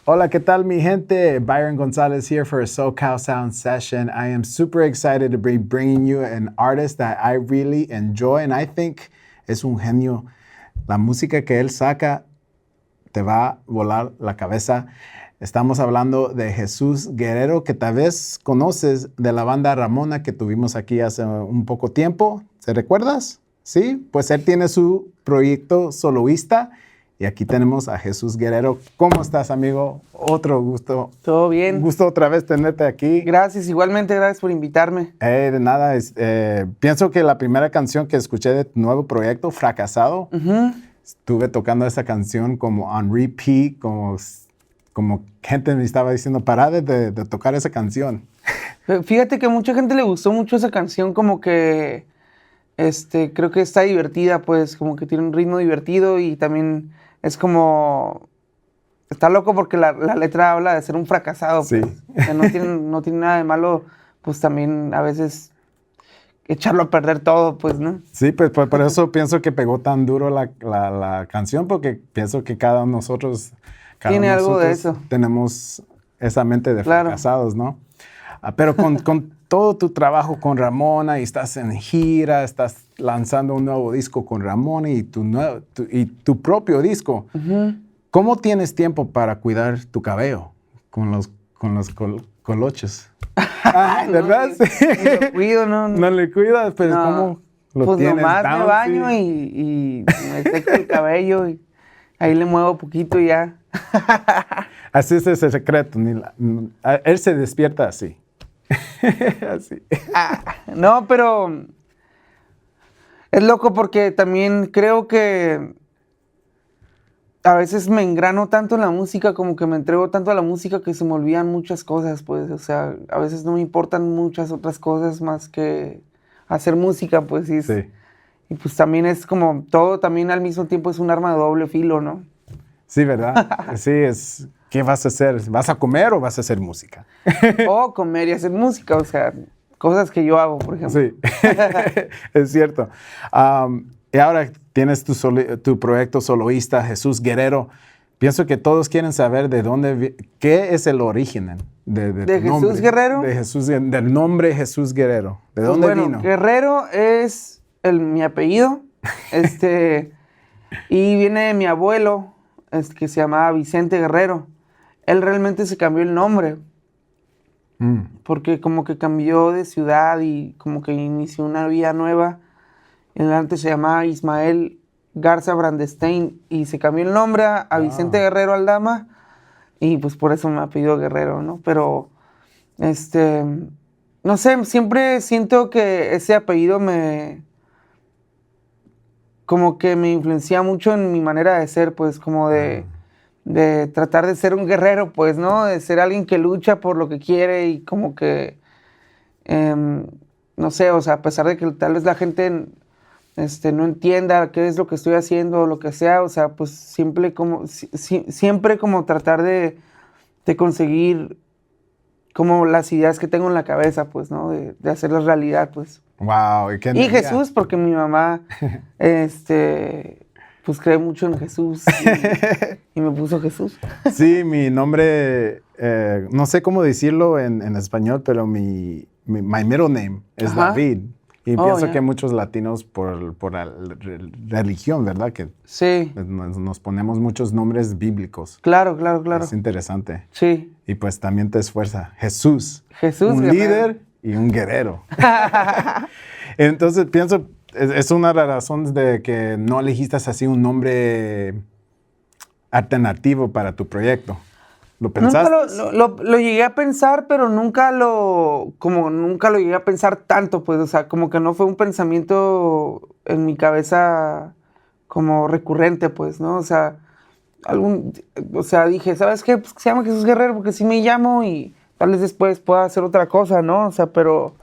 Hola, ¿qué tal, mi gente? Byron Gonzalez here for a SoCal Sound session. I am super excited to be bringing you an artist that I really enjoy and I think es un genio. La música que él saca te va a volar la cabeza. Estamos hablando de Jesús Guerrero, que tal vez conoces de la banda Ramona que tuvimos aquí hace un poco tiempo. ¿Se recuerdas? Sí, pues él tiene su proyecto soloista. Y aquí tenemos a Jesús Guerrero. ¿Cómo estás, amigo? Otro gusto. Todo bien. Un gusto otra vez tenerte aquí. Gracias, igualmente gracias por invitarme. De nada. Pienso que la primera canción que escuché de tu nuevo proyecto, Fracasado, estuve tocando esa canción como on repeat, como gente me estaba diciendo, pará de tocar esa canción. Fíjate que a mucha gente le gustó mucho esa canción, como que creo que está divertida, pues como que tiene un ritmo divertido y también es como... Está loco porque la letra habla de ser un fracasado. Sí. Pues. O sea, no tiene nada de malo, pues también a veces echarlo a perder todo, pues, ¿no? Sí, pues por eso pienso que pegó tan duro la canción, porque pienso que cada uno de nosotros... Tiene algo de eso. Tenemos esa mente de Claro. fracasados, ¿no? Pero con todo tu trabajo con Ramona y estás en gira, estás lanzando un nuevo disco con Ramona y tu propio disco, ¿cómo tienes tiempo para cuidar tu cabello con los coloches? ¿Verdad? No, ni lo cuido, ¿no? No le cuidas, pero No. ¿cómo lo pues tienes? nomás me baño Sí. y me seco el cabello y ahí le muevo poquito y ya. Así es ese secreto. Él se despierta así. Así. No, pero es loco porque también creo que a veces me engrano tanto en la música, como que me entrego tanto a la música que se me olvidan muchas cosas, pues. O sea, a veces no me importan muchas otras cosas más que hacer música, pues. Sí. Y pues también es como todo, también al mismo tiempo es un arma de doble filo, ¿no? Sí, ¿verdad? Sí, ¿qué vas a hacer? ¿Vas a comer o vas a hacer música? O comer y hacer música, o sea, cosas que yo hago, por ejemplo. Sí, es cierto. Y ahora tienes tu proyecto soloista, Jesús Guerrero. Pienso que todos quieren saber de dónde, qué es el origen de tu Jesús nombre. Guerrero. Del nombre Jesús Guerrero. ¿De dónde Bueno, vino? Guerrero es mi apellido, y viene de mi abuelo, que se llamaba Vicente Guerrero. Él realmente se cambió el nombre, porque como que cambió de ciudad y como que inició una vida nueva. Él antes se llamaba Ismael Garza Brandestein y se cambió el nombre a Vicente Guerrero Aldama y pues por eso me apellido Guerrero, ¿no? Pero, no sé, siempre siento que ese apellido como que me influencia mucho en mi manera de ser, pues como de tratar de ser un guerrero, pues, ¿no? De ser alguien que lucha por lo que quiere y como que, no sé, o sea, a pesar de que tal vez la gente no entienda qué es lo que estoy haciendo o lo que sea, o sea, pues siempre como tratar de conseguir como las ideas que tengo en la cabeza, pues, ¿no? De hacerlas realidad, pues. Wow. Y Jesús, porque mi mamá, pues cree mucho en Jesús y me puso Jesús. Sí, mi nombre, no sé cómo decirlo en español, pero my middle name es David. Y pienso que muchos latinos por la religión, ¿verdad? Que sí. Nos ponemos muchos nombres bíblicos. Claro. Es interesante. Sí. Y pues también te esfuerza. Jesús. Jesús. Un guerrero. líder y un guerrero. Entonces pienso, es una de las razones de que no elegiste así un nombre alternativo para tu proyecto. ¿Lo pensaste? Nunca lo llegué a pensar, pero nunca lo llegué a pensar tanto, pues, o sea, como que no fue un pensamiento en mi cabeza como recurrente, pues, ¿no? O sea, dije, ¿sabes qué? Pues que se llama Jesús Guerrero porque sí me llamo y tal vez después pueda hacer otra cosa, ¿no? O sea, pero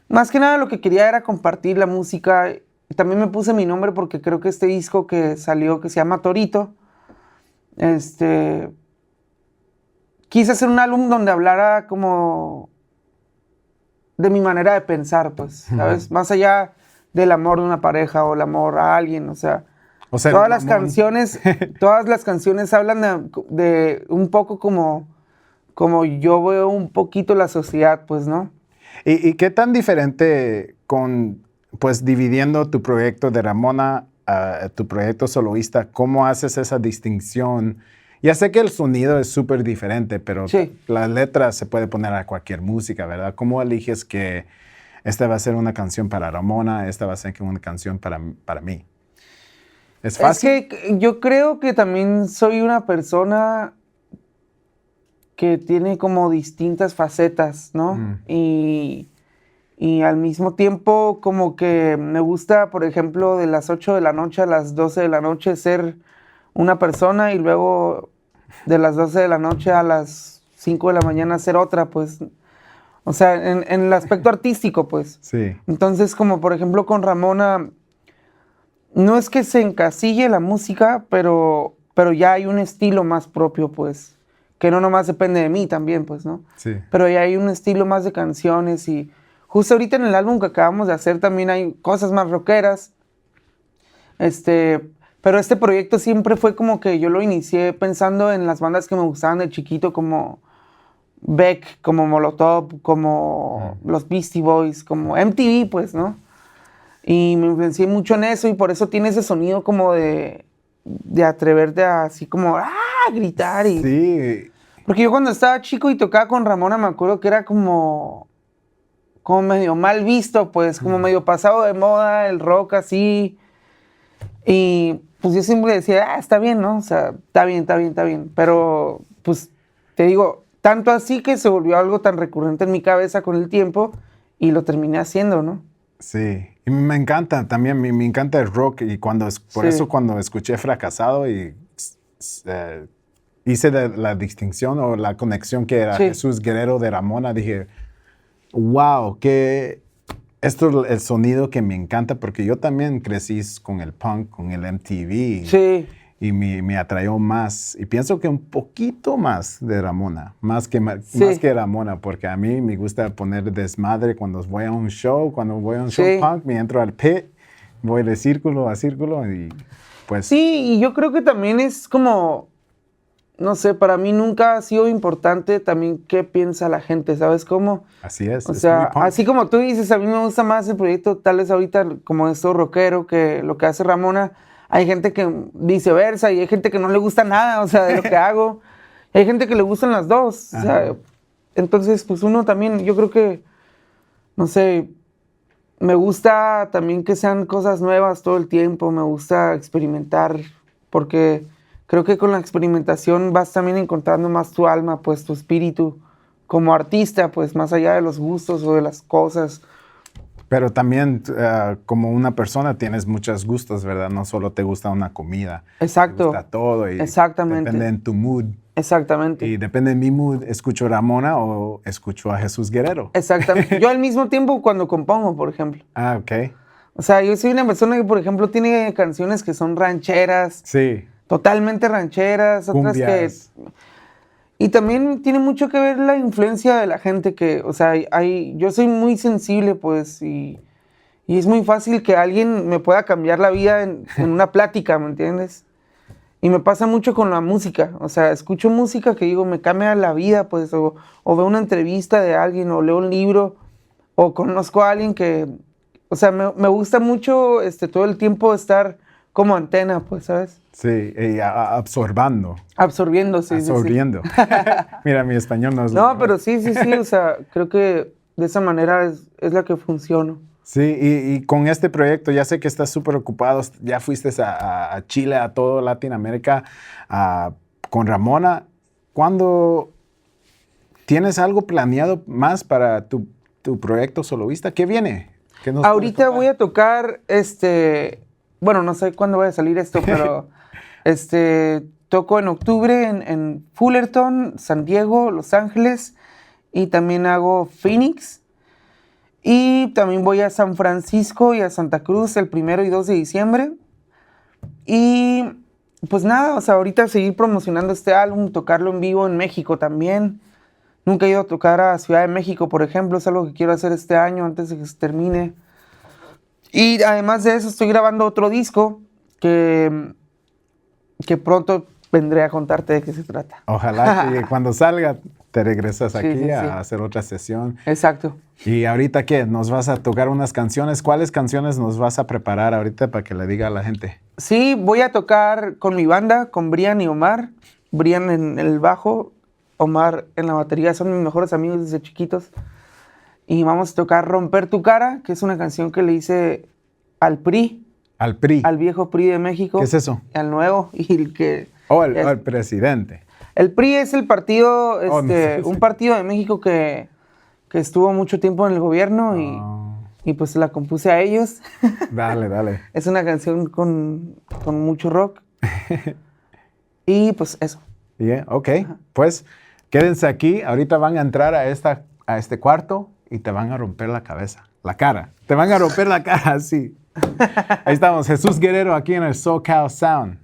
más que nada lo que quería era compartir la música. Y también me puse mi nombre porque creo que este disco que salió, que se llama Torito, quise hacer un álbum donde hablara como de mi manera de pensar, pues, ¿sabes? Más allá del amor de una pareja o el amor a alguien, o sea, O sea, todas las mamón. canciones hablan de un poco como yo veo un poquito la sociedad, pues, ¿no? ¿Y qué tan diferente con, pues, dividiendo tu proyecto de Ramona a tu proyecto soloista, cómo haces esa distinción? Ya sé que el sonido es súper diferente, pero Sí. las letras se puede poner a cualquier música, ¿verdad? ¿Cómo eliges que esta va a ser una canción para Ramona, esta va a ser una canción para mí? ¿Es Es fácil? que yo creo que también soy una persona que tiene como distintas facetas, ¿no? Y al mismo tiempo como que me gusta, por ejemplo, de las 8 de la noche a las 12 de la noche ser una persona y luego de las 12 de la noche a las 5 de la mañana ser otra, pues. O sea, en el aspecto artístico, pues. Sí, Entonces, como por ejemplo con Ramona, no es que se encasille la música, pero ya hay un estilo más propio, pues, que no nomás depende de mí también, pues, ¿no? sí. Pero ya hay un estilo más de canciones y justo ahorita en el álbum que acabamos de hacer también hay cosas más rockeras. Pero este proyecto siempre fue como que yo lo inicié pensando en las bandas que me gustaban de chiquito, como Beck, como Molotov, como los Beastie Boys, como MTV, pues, ¿no? Y me influencié mucho en eso y por eso tiene ese sonido como de atreverte a así como gritar y... Sí, Porque yo cuando estaba chico y tocaba con Ramona me acuerdo que era como medio mal visto, pues, como medio pasado de moda, el rock así. Y pues yo siempre decía, está bien, ¿no? O sea, está bien, está bien, está bien. Pero, pues, te digo, tanto así que se volvió algo tan recurrente en mi cabeza con el tiempo y lo terminé haciendo, ¿no? sí. Y me encanta también, me encanta el rock y por Sí. eso cuando escuché Fracasado y hice la distinción o la conexión que era Sí. Jesús Guerrero de Ramona, dije, wow, que esto es el sonido que me encanta porque yo también crecí con el punk, con el MTV. Sí. Y me atrayó más, y pienso que un poquito más de Ramona, más Sí. que Ramona, porque a mí me gusta poner desmadre cuando voy a un show, Sí. show punk, me entro al pit, voy de círculo a círculo y pues Sí, y yo creo que también es como, no sé, para mí nunca ha sido importante también qué piensa la gente, ¿sabes cómo? así es. O Es sea, muy punk. así como tú dices, a mí me gusta más el proyecto tal vez ahorita como esto rockero que lo que hace Ramona. Hay gente que viceversa y hay gente que no le gusta nada, o sea, de lo que hago. Y hay gente que le gustan las dos. O sea, Ajá. entonces, pues uno también, yo creo que, no sé, me gusta también que sean cosas nuevas todo el tiempo, me gusta experimentar, porque creo que con la experimentación vas también encontrando más tu alma, pues tu espíritu como artista, pues más allá de los gustos o de las cosas. Pero también como una persona tienes muchos gustos, ¿verdad? No solo te gusta una comida, te Exacto. gusta todo y Exactamente. depende en tu mood. Exactamente. Y depende de mi mood, escucho Ramona o escucho a Jesús Guerrero. Exactamente. Yo al mismo tiempo cuando compongo, por ejemplo. Ah, ok. O sea, yo soy una persona que, por ejemplo, tiene canciones que son rancheras, Sí, totalmente rancheras, otras cumbias. que... Y también tiene mucho que ver la influencia de la gente que, o sea, yo soy muy sensible, pues, y es muy fácil que alguien me pueda cambiar la vida en una plática, ¿me entiendes? Y me pasa mucho con la música, o sea, escucho música que digo, me cambia la vida, pues, o veo una entrevista de alguien, o leo un libro, o conozco a alguien que, o sea, me gusta mucho todo el tiempo estar como antena, pues, ¿sabes? Sí, y absorbando, Absorbiendo, sí, sí, sí. absorbiendo. Mira, mi español no es lo No, mejor. pero sí, sí, sí, o sea, creo que de esa manera es la que funciona. Sí, y con este proyecto, ya sé que estás súper ocupado, ya fuiste a Chile, a todo Latinoamérica, con Ramona. ¿Cuándo tienes algo planeado más para tu proyecto soloista? ¿Qué viene? ¿Qué nos puedes Ahorita tocar? voy a tocar, bueno, no sé cuándo vaya a salir esto, pero toco en octubre en Fullerton, San Diego, Los Ángeles, y también hago Phoenix. Y también voy a San Francisco y a Santa Cruz el 1 y 2 de diciembre. Y pues nada, o sea, ahorita seguir promocionando este álbum, tocarlo en vivo en México también. Nunca he ido a tocar a Ciudad de México, por ejemplo, es algo que quiero hacer este año antes de que se termine. Y además de eso estoy grabando otro disco que pronto vendré a contarte de qué se trata. Ojalá que cuando salga te regresas aquí sí. a hacer otra sesión. Exacto. ¿Y ahorita qué? ¿Nos vas a tocar unas canciones? ¿Cuáles canciones nos vas a preparar ahorita para que le diga a la gente? Sí, voy a tocar con mi banda, con Brian y Omar. Brian en el bajo, Omar en la batería. Son mis mejores amigos desde chiquitos. Y vamos a tocar Romper tu cara, que es una canción que le hice al PRI, Al PRI. al viejo PRI de México. ¿Qué es eso? Al nuevo. Y el que... El presidente. El PRI es el partido, Oh, no sé. un partido de México que estuvo mucho tiempo en el gobierno y pues la compuse a ellos. Dale. Es una canción con mucho rock. Y pues eso. Yeah, ok. Pues quédense aquí. Ahorita van a entrar a este cuarto y te van a romper la cabeza, la cara. Te van a romper la cara, sí. Ahí estamos, Jesús Guerrero aquí en el SoCal Sound.